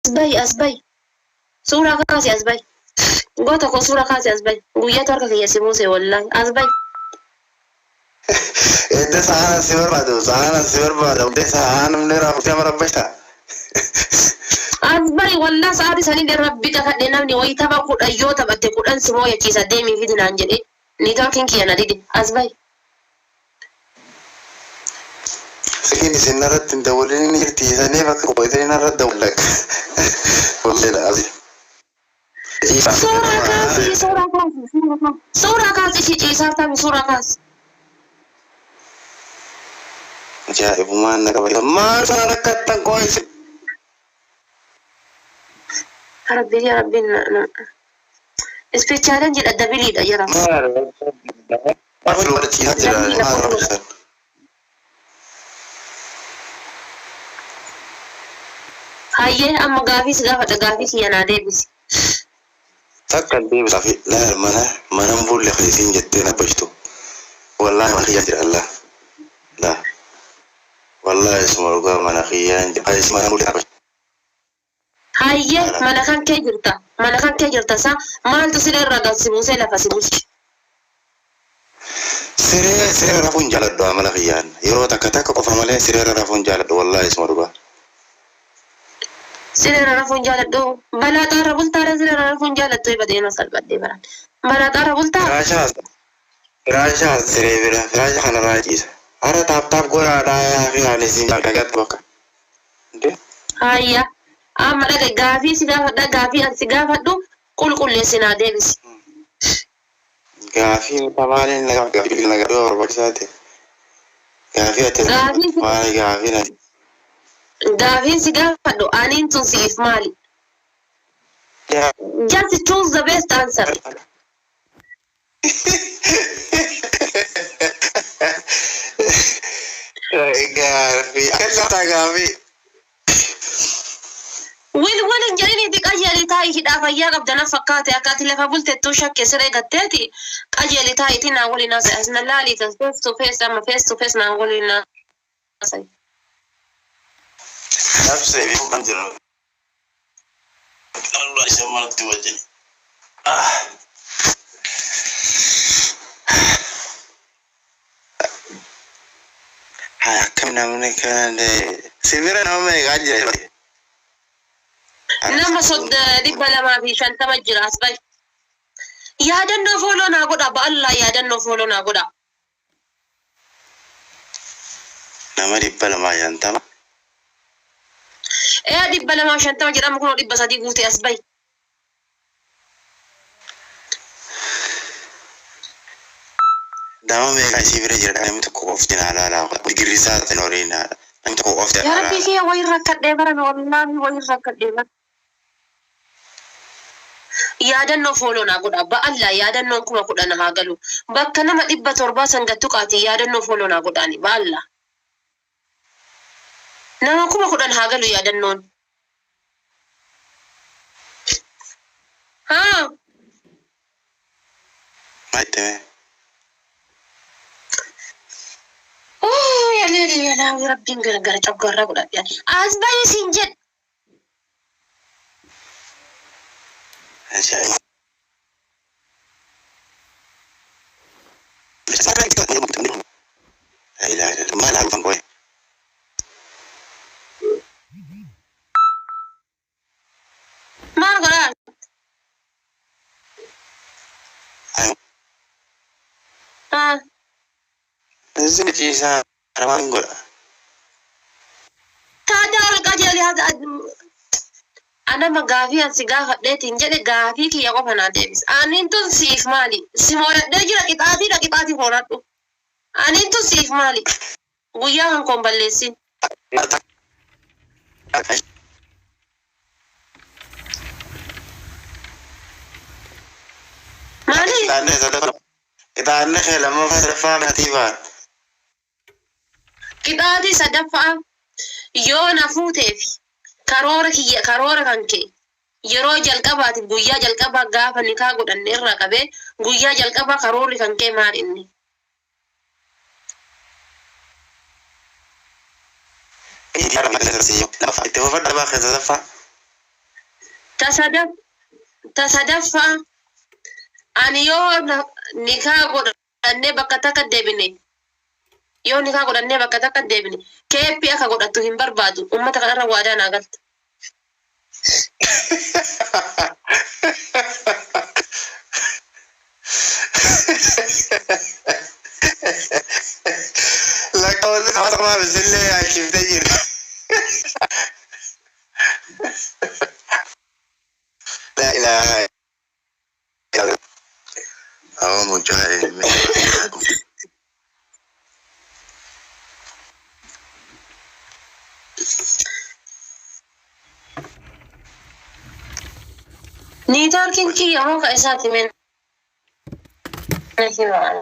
أسبي سورة كاسي أسبي قوتا كو سورة كاسي أسبي ويا تركك يا سيموسي والله أسبي إنت سهانا سيور بعد وده سهانا من رافع كم ربشتا أسبي والله ساعتي سنين ربك كدنا مني ويتابع كل أيوة تبعت كل أنس مويا كيسا ديمي في دين أنجلي نيتوركين كي أنا ديدي أسبي سكين سنرت تدولين نيرتي سني فك قويتين نرد دولك والله العظيم سورة كاسي سورة كاسي شيء صارت سورة كاسي جايب ما نقبل ما سرقت كويس ربي يا ربي اسبيشالن جد الدبليد يا رب ما في الوقت يهجر ما ربي هاي أما غافيس غافيس يا نادبس تكن دي بس في لا ما نقول لك خيسين جدنا بجتو والله ما خير الله لا والله اسمه رقم أنا خيان جايز ما نقول لك هاي mana kan kee jirta sa maaltu siree irraa galsibuusee lafa sibuusi siree rafuun jaaladhu amala khiyyaan yeroo takka qofa malee siree rafuun jaaladhu wallahi isma dhugaa siree rafuun jaaladhu balaa xaarra bultaara siree rafuun jaaladhu badeena salphadhee baran balaa xaarra bultaara firaashaa siree bira firaashaa kana raajiisa hara taap goraadhaa yaa fi haanesin jaagagat bakka hayya amma dhaga gaafii si gaafadha gaafii an si gaafadhu qulqulleessinaa deebisi gaafii tamaaleen gaafii nagadoo barbaachisaate gaafii ati maali gaafii nati gaafii si gaafadhu aniin tun siif maali just choose the best answer gaafii akkata gaafii wal jedhanii itti qajeelii taa'ii hidhaa fayyaa qabdana fakkaate akkati lafa bultettuu shakke siree gatteeti qajeelii taa'iitii naa waliin haasa'e asna laaliitas face to face amma face to face naa waliin haasa'e. Nafsee fi kan jiru. Allah isa malatti wajjin. Akkam namni kan sibira nama meeqaa jira? Nama 250 jira as bai. Yaadannoo fooloo naa godha ba'allaa yaadannoo fooloo naa godha. Nama 250. 250 jedhama kunoo 300 guute as bai. Nama meeqaa sibira jira namni tokko qofti naa laalaa digirisaa ta'e horii naa namni tokko qofti naa laalaa. Yaa rabbi kee wayii rakkadhee baran wallaahi wayii rakkadhee baran. Yaadannoo fooloo naa godha ba'allaa yaadannoon 10,000 haa galu bakka nama 700 sangattu qaati yaadannoo fooloo naa godhaani ba'allaa nama 10,000 haa galu yaadannoon haa maitee yaalaa rabbiin gargara coggarraa godhadhaan as baay'ee siin jedhe ajaa'ib. Maal halkan koye? maal godhaan? Isin ciisaa armaan godha. Taadaa ol qajeelii anama gaafii ansi gaafadheetiin jedhe gaafii kiyya qofa naa deebis. Aniin tun siif maali? Si moodhadhee jira qixaatii horadhu. Aniin tun siif maali? Guyyaa kan koon balleessin. Maali? Qixaanne kee lammaffaa sadaffaa maatii baat. Qixaatii sadaffaa yoo na fuuteefi karoora kan kee yeroo jalqabaatiif guyyaa jalqabaa gaafa nikaa godhanne irraa qabee guyyaa jalqabaa karoorri kan kee maal inni? Itti fufadha baakee sadaffaa. تصدف تصدف أنا يو نكاح godhanne bakka takka deebine yoo nikaa godhanne bakka takka deebine keeppi akka godhattu hin barbaadu ummata kanarra waadaa naa galta. Lakka wanti nama tokko bisillee yaashiftee jirti. La ilaha illallah. Awwa mucaa ilmi. Niitorkiin kiyya muka isaati men himaa.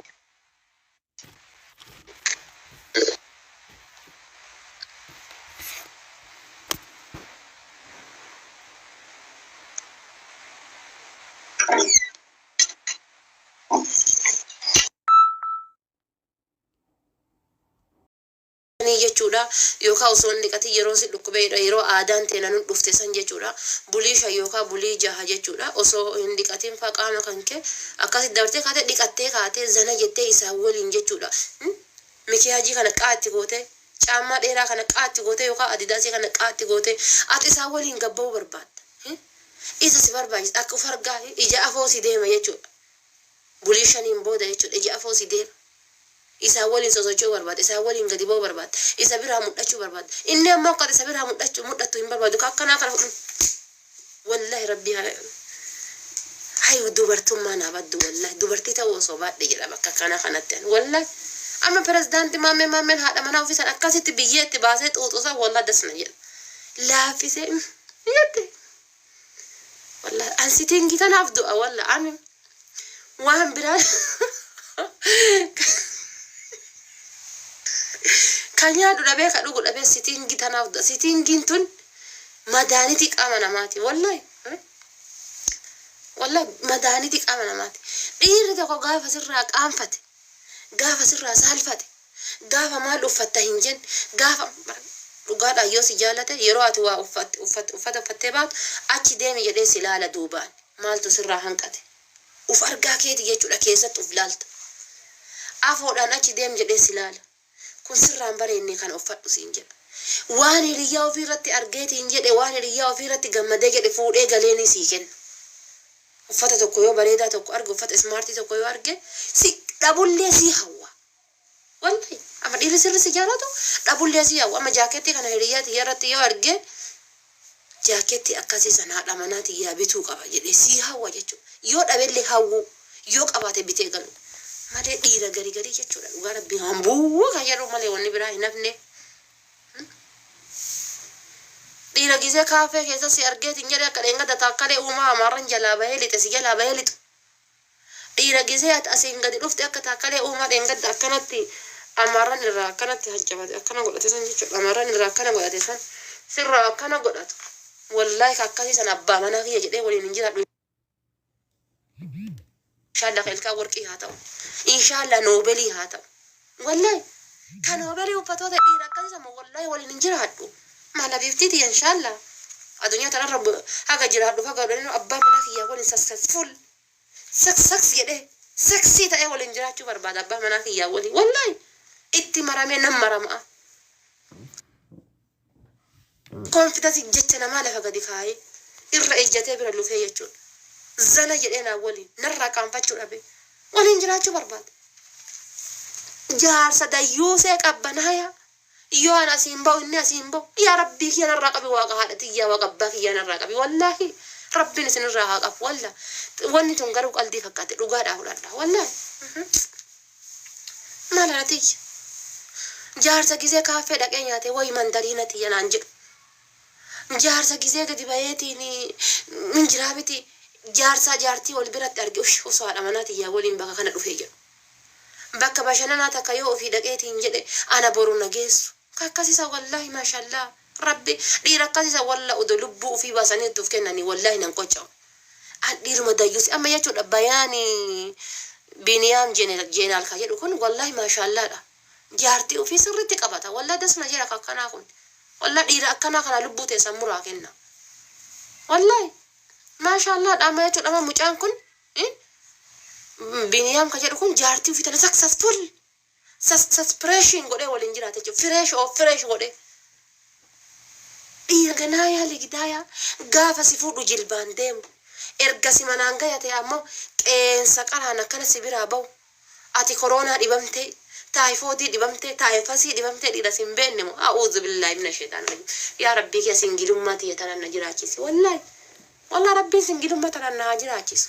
jechuudha yookaan osoo inni qati yeroo si dhukkubeedha yeroo aadaan teena nu dhufte san jechuudha bulii shan yookaan bulii jaha jechuudha osoo hin dhiqatiin faqaama kan kee akkasi dabartee kaatee dhiqattee kaatee zana jettee isaa waliin jechuudha mikiyaajii kana qaatti goote caammaa dheeraa kana qaatti goote yookaan adidaasii kana qaatti goote ati isaa waliin gabba'uu barbaadda isa si barbaachisa akka fargaa ija afoo si deema jechuudha bulii shaniin booda jechuudha ija afoo si deema. Isa waliin sosochuu barbaada isa waliin gadi ba'uu barbaada isa biraa mudhachuu barbaada inni ammoo akka isa biraa mudhatu hin barbaadu akkanaa kana wallahi rabbi hayu dubartummaa naa baddu wallahi dubartii ta'uu osoo baadhe jedha bakka akkanaa kanatti wallahi amma pirezidaantii maammeen haadha manaa ofiisan akkasitti biyyeetti baasee xuuxuusaa wallahi dasna jedha laaffisee yette wallahi ansitiin gitanaaf du'a wallahi ani waan biraa Kanya dura beka dhugu dhabe sitingi tanaaf da sitingin tun madaaniti qaama namaati wallahi madaaniti qaama namaati dhiirri tokko gaafa sirraa qaanfate gaafa sirraa saalfate gaafa maal uffatta hin jenne gaafa dhugaadha yoo si jaalate yeroo ati waa uffattee baatu achi deemi jedhee si laala duubaan maaltu sirraa hanqate uf argaa keeti jechuudha keessatti uf laalta afoodhaan achi deemi jedhee si laala kun sirraan bareenne kan uffadhu siin jedha waan hiriyaa ofii irratti argeetiin jedhe waan hiriyaa ofii irratti gammadee jedhe fuudhee galeeni sii kenna uffata tokko yoo bareedaa tokko arge uffata ismaartii tokko yoo arge si dhabullee sii hawwa wallahi amma dhiirri sirri si jaalatu dhabullee sii hawwa amma jaaketti kana hiriyaati irratti yoo arge jaaketti akkasii sana haadha manaati yaa bituu qaba jedhe sii hawwa jechuudha yoo dhabellee hawwu yoo qabaate bitee galu malee dhiira garii jechuudha dhugaa rabbii hambuu kan jedhu malee wanni biraa hin hafne dhiira gisee kaafee keessa si argeetiin jedhe akka dheengadda taakkalee uumaa amaarran jalaa bahee lixe si jalaa bahee lixu dhiira gisee ati asiin gadi dhufte akka taakkalee uumaa dheengadda akkanatti amaarran irraa akkanatti haccabate akkana godhate san jechuudha amaarran irraa akkana godhate san sirraa akkana godhatu wallaahi akkasii san abbaa manaa kiyya jedhee waliin hin jiraadhu inshallah khelkaa warqii haa ta'u inshallah noobelii haa ta'u wallahi kan noobelii uffatoota dhiira akkasii sama wallahi waliin hin jiraadhu maala biiftiiti inshallah addunyaa tanarra haga jiraadhu haga godhanii abbaa manaa kiyyaa waliin successful success jedhee sexy ta'ee waliin jiraachuu barbaada abbaa manaa kiyyaa waliin wallahi itti maramee nam maramaa confidence jecha namaa lafa gadi kaa'ee irra ejjatee bira lufee jechuudha zana jedhee waliin narraa qaanfachuu dhabe waliin jiraachuu barbaada jaarsa dayyuusee qabbanaaya yoo an asiin ba'u inni asiin ba'u yaa rabbii kiyya narraa qabi waaqa haadha xiyyaa waaqa abbaa kiyyaa narraa qabi wallaahi rabbiin isinirraa haa qabu walla wanni tun garuu qalbii fakkaate dhugaadhaa fudhadha wallaahi maal anatiyya jaarsa gisee kaaffee dhaqee nyaate wayi mandariina tiyya naan jedhu jaarsa gisee gadi bayeetiin minjiraa biti jaarsaa jaartii wal biratti arge osoo haadha manaati yaa waliin bakka kana dhufee jedhu bakka bashannanaa takka yoo ofii dhaqeetiin jedhe ana boru nageessu akkasisa wallahi maashaallah rabbi dhiira akkasisa walla udo lubbuu ofii baasanii itti of kennanii wallahi nan qocca'u an dhiiruma dayyuusi amma jechuudha bayaani biniyaam jeenaal ka jedhu kun wallahi maashaallaadha jaartii ofii sirriitti qabata wallahi dasna jira akkanaa kun wallahi dhiira akkanaa kana lubbuu teessan muraa kenna wallahi ما شاء الله دام يجو دام مجان كن بنيام كجر كن جارتي في تنا successful سسبريشن غودي ولين جراتي فريش او فريش غودي إيه غنايا لقدايا غافا سيفودو جلبان ديم إرقاسي منانغا ياتي أمو ساقالا نكنا سيبيرا باو أتي كورونا ديبامتي تايفودي ديبامتي تايفاسي ديبامتي ديدا سيمبين نمو أعوذ بالله من الشيطان الرجيم يا ربي كي سنجلوم ما تيتنا نجراكيسي والله ربي سنجلوم ما تنا نجراكيسي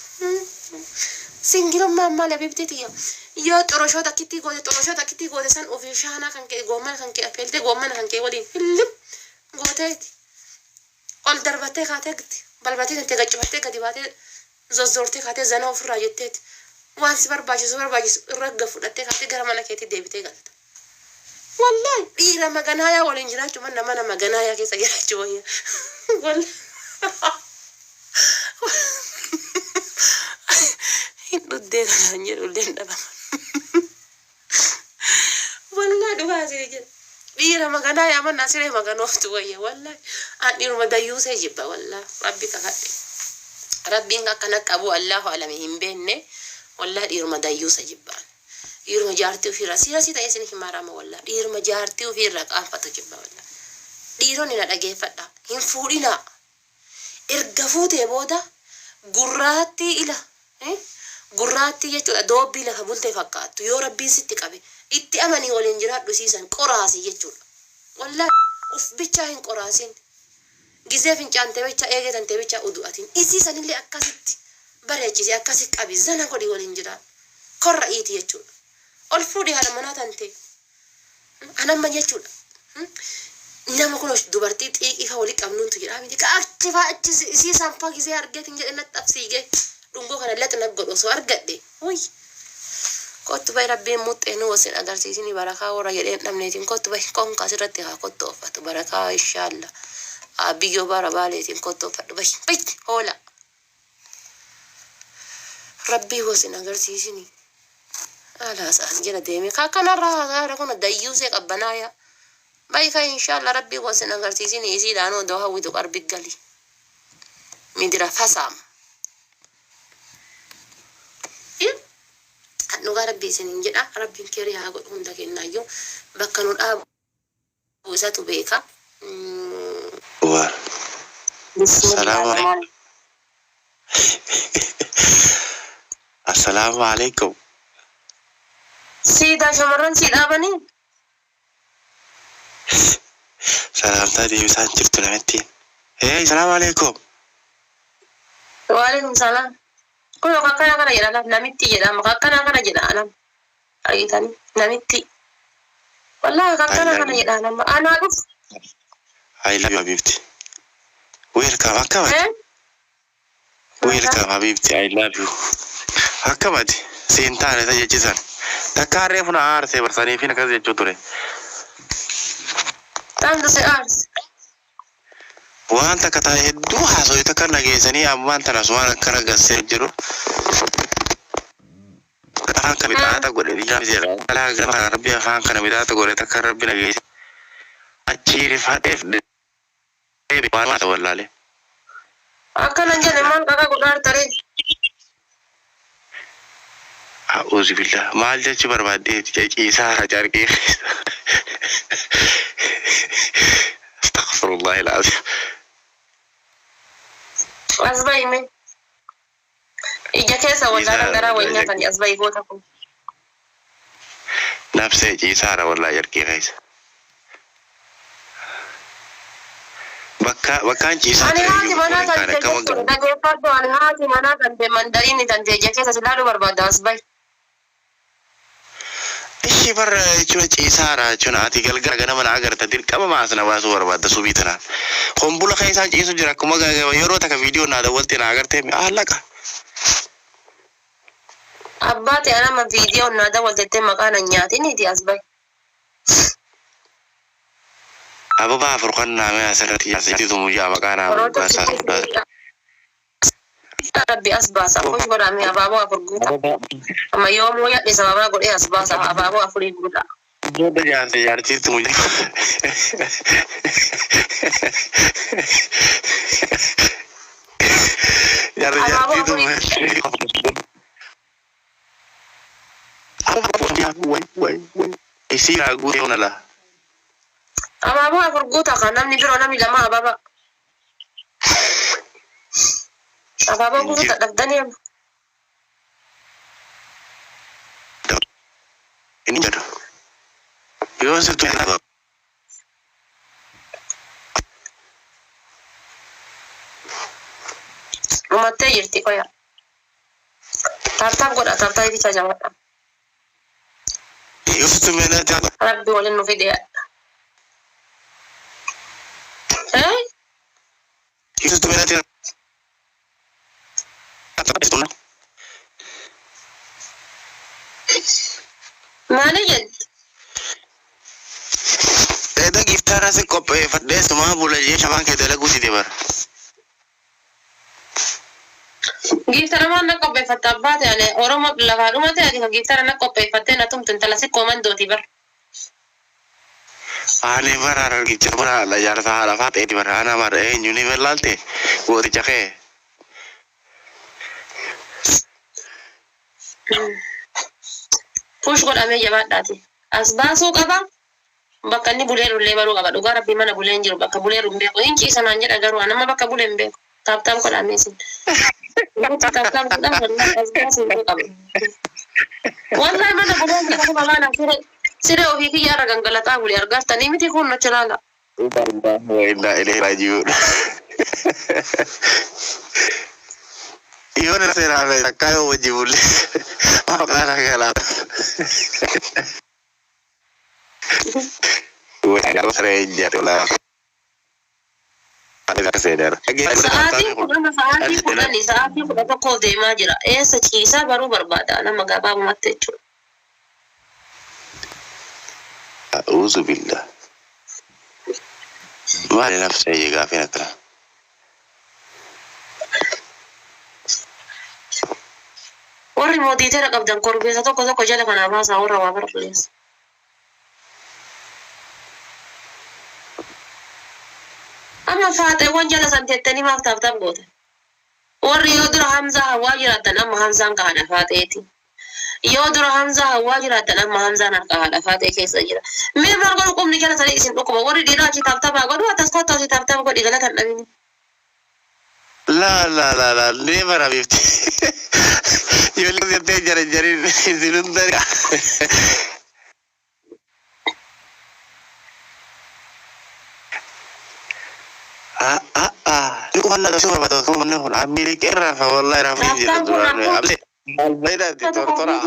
سنجلوم ما مالا بيبتيتيا يو تروشو تكتي غودي سن اوفيشانا كان كي غومن كان كي أبيلتي غومن كان كي ودين فيلم غوتيتي قل دربتي خاتكتي بلبتي انت غجبتي غديباتي زوزورتي خاتي زنا وفرا جتت وان سبر باجي رغ فدتي خاتي غرمنا كيتي ديبتي غلط والله إيرا مغنايا ولنجراچو من ما مغنايا كي سيراچو ويا والله هندو نانجر ولين دبا والله دواسي إيرا مغنايا من ناسير مغنوفتو ويا والله أنير مدايو سيجبا والله ربي كخدي ربي كنك أبو الله علمهم بينه والله إير مدايو سيجبا إير مجارتي في راسي تايسني حمارام والله إير مجارتي في رقام فتجبا والله إيروني نداجي فدا هم فورينا إرجفوتي بودا غراتي إلى غراتي يجوا دوبي لك بولتي فكات يا ربي ستي كابي إتي أماني ولينجرات بسيسن قراسي يجوا والله أف بيتشاهن قراسين جزافين كان تبيتشا إيه كان تبيتشا أدواتين إسيسن اللي أكاسيت بريجي أكاسيت كابي زنا كودي ولينجرات قرأيتي يجوا الفودي هذا منات أنتي أنا ما يجوا نعم كلش دوبارتي إيه هوليك أمنون تجرا أمي ديك أكتفا إسي سامبا كيسي أرجع تنجر إن التفسير دونغو كان لا تنقل وسو أرجع دي وي كنت باي ربي موت إنه وسين أدار سيسيني بركة ورا يدين نمنيتين كنت باي كون كاسرتي ها كنت أوفت بركة إن شاء الله أبيجو بارا باليتين كنت أوفت باي هولا ربي وسين أدار سيسيني على أساس جنا ديمي كان الرها كنا دايوسك أبنايا بايكا إن شاء الله ربي وسنا غرتيزين يزيد عنو دوها ويدو قربك قلي مدرا فسام نوغا ربي سنين جدا ربي كيري هاقود هندك النايو بكانو الآب وزاتو بيكا السلام عليكم السلام عليكم سيدا شمران سيدا بني سلام تادي بسان شفتو لمتين هاي السلام عليكم وعليكم السلام كله كاكنا كنا جدا نمتي جدا مكاكنا كنا جدا أنا أريتني نمتي والله كاكنا كنا جدا أنا أعرف I love you حبيبتي ويلكم هكذا ويلكم حبيبتي I love you هكذا سينتان هذا جيزان تكاري فينا عارسة برساني فينا كذا جودوري تانسي أرس وانت كتاه دوها سوي تكرنا جيزاني أمان تناسوان كنا جسر جرو كتاه كبيرة تقولي لي جام زيرا لا جرا ربي فان كنا بيدا تقولي تكر ربي نجيز أشيري فاتف ده بيبان ما تقول لي أكل أنجل مان كذا قدار تري أعوذ بالله ما الجيش بربادي تجي سهرة جاركي استغفر الله العظيم أزباي من إجا كيسا ولا نقرا وإنها كان أزباي بوتكم نفسي جي سهرة والله جاركي غيس بكان جي سهرة أنا هاتي منا كان بمندرين تنتي إجا كيسا سلالو برباد أزباي إيش بر شو سارة شو ناتي قال قرقنا من عقر تدير كم ما أصلا واسور بعد سوبيتنا هم بقول خير سان جيسو جرا كم قال يورو تك فيديو نادا ولتنا عقر تيم لك أباتي أنا ما فيديو نادا ولتنا مكان نياتي نيتي أزباي أبو بافرقان نامي أسرتي أسرتي ثم جاء مكانا بس ربي أسباس أخوش برامي أبابو أفرقوتا أما يوم ويا لسبابنا قل إيه أسباس أبابو أفرقوتا جود جانسي يارتي ثم جاء Ya Abaaboo rajati tu afurii. wai isi lagu dia nala Abaaboo afur guutaa kan namni biroo namni lama abaaba. Abaaboo guutuu dadhabdanii amma. ini jadu yo se tu la Umattee jirti qoya. Taartaan godha taartaa ibichaa jabaadha. yo se tu mena ta Rabbi waliin nu fide. yo se tu mena ta Maali jedhi? Teta giftara se kope fadde suma bulaje shaban ke dalagu si debar Giftara maan na qopheeffatte abbaa ta'e Oromoo lafaa dhumate ati kan giftara na qopheeffattee na tumtu intala si koomandooti bar. ani bara giftara bara la jarta hala fate di bara ana mar nyuni velalte wori jake Push godhamee jabaadhaati. As baasuu qaba. Bakka inni bulee rullee baruu qaba. Dhugaa rabbii mana bulee hin jiru. Bakka bulee hin beeku. Hin ciisa naan jedha garuu nama bakka bulee hin beeku. Taaptaam godhamee sin. Taaptaam godhamu wallahi as baasuu hin qabu. Wallahi mana bulee hin jiru malaan siree ofii kiyyaarra gangalataa bulee argaatanii miti kun nacha laala. inda ile raju yo na sera me kayo wajibul makala kala wala reja to la ada kesedar Sa'aatii kudha tokko deemaa jira. Eessa ciisaa baruu barbaada nama gabaabumatti jechuudha. a'udzu billah ma nafsi ya gafina kala Warri mootii tana qabdan korbeessa tokko tokko jala kanaa baasaa warra waa barbaaleessa. Amma faaxeewwan jala san teettanii maaf taaptaaf goote. Warri yoo dura Hamzaa hawaa jiraattan amma Hamzaan kahaadha faaxeeti. Yoo dura Hamzaa hawaa jiraattan amma Hamzaan kahaadha faaxee keessa jira. Mee marga qubni jala sanii isin dhukkuma warri dhiiraa achi taaptaafaa godhu atas kottu achi taaptaaf godhi galatan dhabini. la never have it yo le te jari silundar Itu mana kasih apa tuh? Kamu nih, ambil kira, wallahi rapi jadi turan. Ambil, beda di tortora.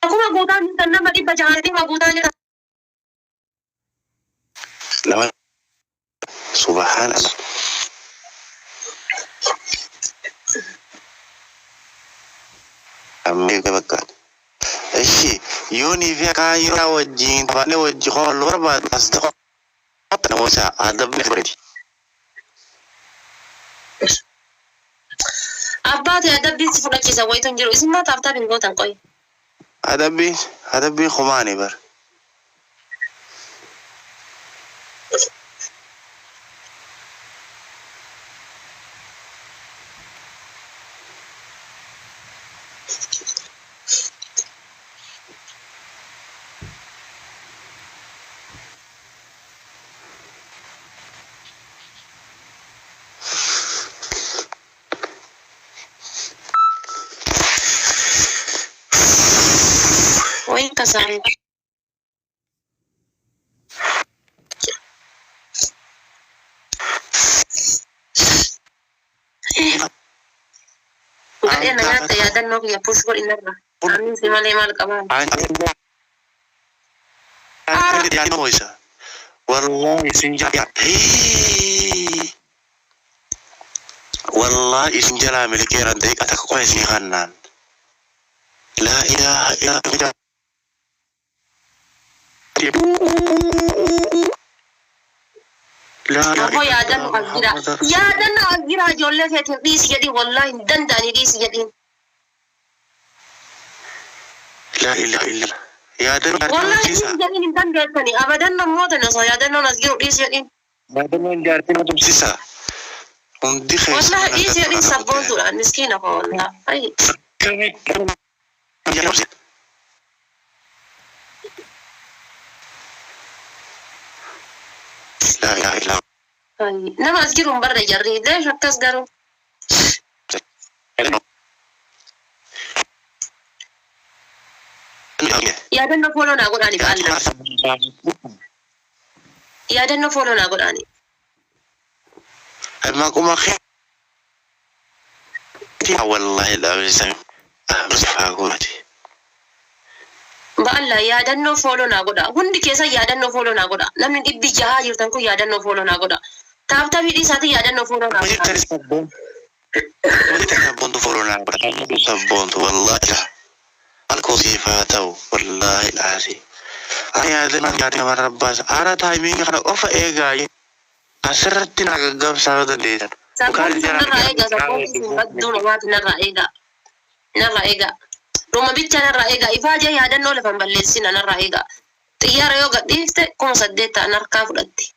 Aku mah gutan karena tadi baca hati mah gutannya. Lama, subhanallah. Ambil ke bekat. Yoni via kayu wajin, pane wajin kalau luar batas tu, apa nama saya? Ada berarti. Apa tu ada bis full kisah, wah itu jero. Isin mah tarta bingung tangkoi. Ada bis khumani bar. Wah kasar. Enggak nanya ya dan nok ya push kok inner lah. Amin si mal kawan. Wallahi sinjala. Wallahi sinjala milikiran dek atak kau sini kanan. La ilaha illallah. Aku ya dan agira. Ya dan agira jolle ke dis jadi wallahi dan dani dis jadi. La ilaha illallah. Ya dan wallahi jadi dan dan ni abadan namu dan so ya dan nas giru dis jadi. هذا من جارتي ما تمسسها وندي خير والله إيش يرين سبونتو الآن مسكينة والله أي لا إله إلا الله أي نما أذكرهم برا جريد ليش أتصدروا يا دنا فولو نقول أني بالله يا دنا فولو نقول أني ما كم أخي والله لا بيسمع بس فاقولتي بالله يا دنا فولو نقول هندي كيسا يا دنا فولو نقول لمن إبدي جهاجر تنكو يا دنا فولو نقول تاب تبي دي ساتي يا دنا فولو نقول سبون فولو نقول سبون والله لا الكوسيفاتو والله العظيم أنا هذا ما جاتي مرة بس أنا تايمين خلاص أوف إيجاي أسرتي نعجب سعودة ليدا سبون نرأيك سبون بدون ما نرأيك روما بيتنا نرأيك إفاجة يا دنا ولا فنبلسنا نرأيك طيارة يوجد ديفت كم صدقت أنا ركاب ردي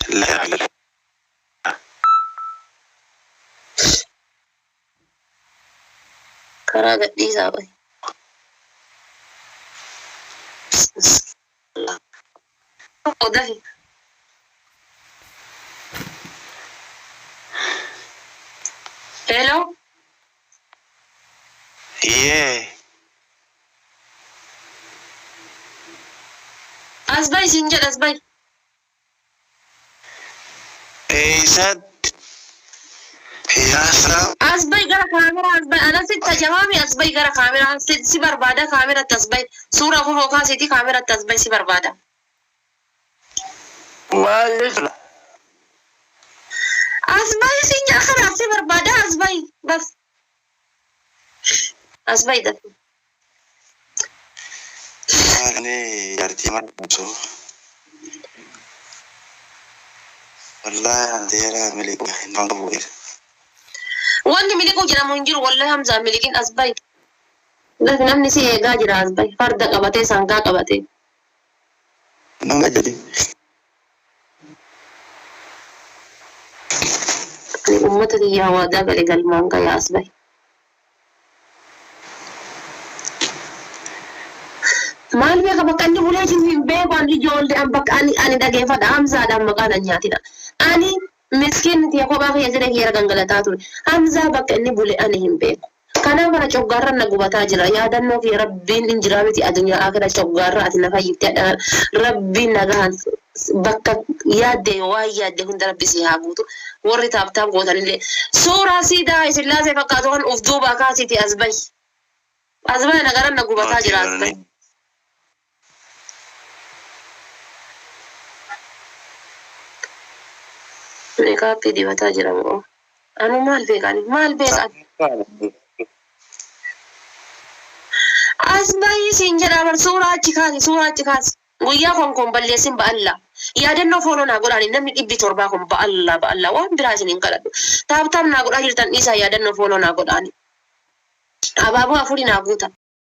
لا لا كراجة دي زاوي ودفي هلو يه أسباي سنجل أسباي إيساد يا سلام أسباي قرا كاميرا أسباي أنا ستة جوابي أسباي قرا كاميرا سبر بعدا كاميرا تسباي صورة هو كاسيتي كاميرا تسباي سبر بعدا ما يفعل أسباي سنجل خلاص سبر بعدا أسباي بس أسباي ده أنا جارتي مرة بسوا والله عندي أنا ملك ما بقول واني ملكو جرا منجر والله همزة ملكين أسباي لكن أمني سي جاجر أسباي فرد قبتي سانكا قبتي ما جدي أمتي يا وادا قال المانكا يا أسباي maal beeka bakka inni bulee hin beeku ani ijoollee an bakka ani dhageeffadha hamzaadhaan maqaan an nyaatina ani miskiin tiya kophaa kiyya jedhee kiyya gangalataa ture hamzaa bakka inni bulee ani hin beeku kanaaf ana coggaarra na gubataa jira yaadannoo kiyya rabbiin injiraa miti addunyaa akira coggaarra ati nafa hiittee rabbiin nagahan bakka yaadde waan yaadde hunda rabbi si haa guutu warri taaptaaf gootanillee suuraa siidaa isillaasee fakkaatu kan uf duubaa kaasiti asbay nagaran na gubataa jira asbay Makeup di bata jira mo. Ano mal beekan? Asbay sinjara bar suuraa chikaas. Guyyaa kon balleessin ba Allah. Yaadannoo fooloo naa godhaani namni 700 kun ba Allah waan biraa isiniin kadhadhu. Taaptaam naa godhaa jirtan dhiisaa yaadannoo fooloo naa godhaani. Abaaboo afurii naa guuta.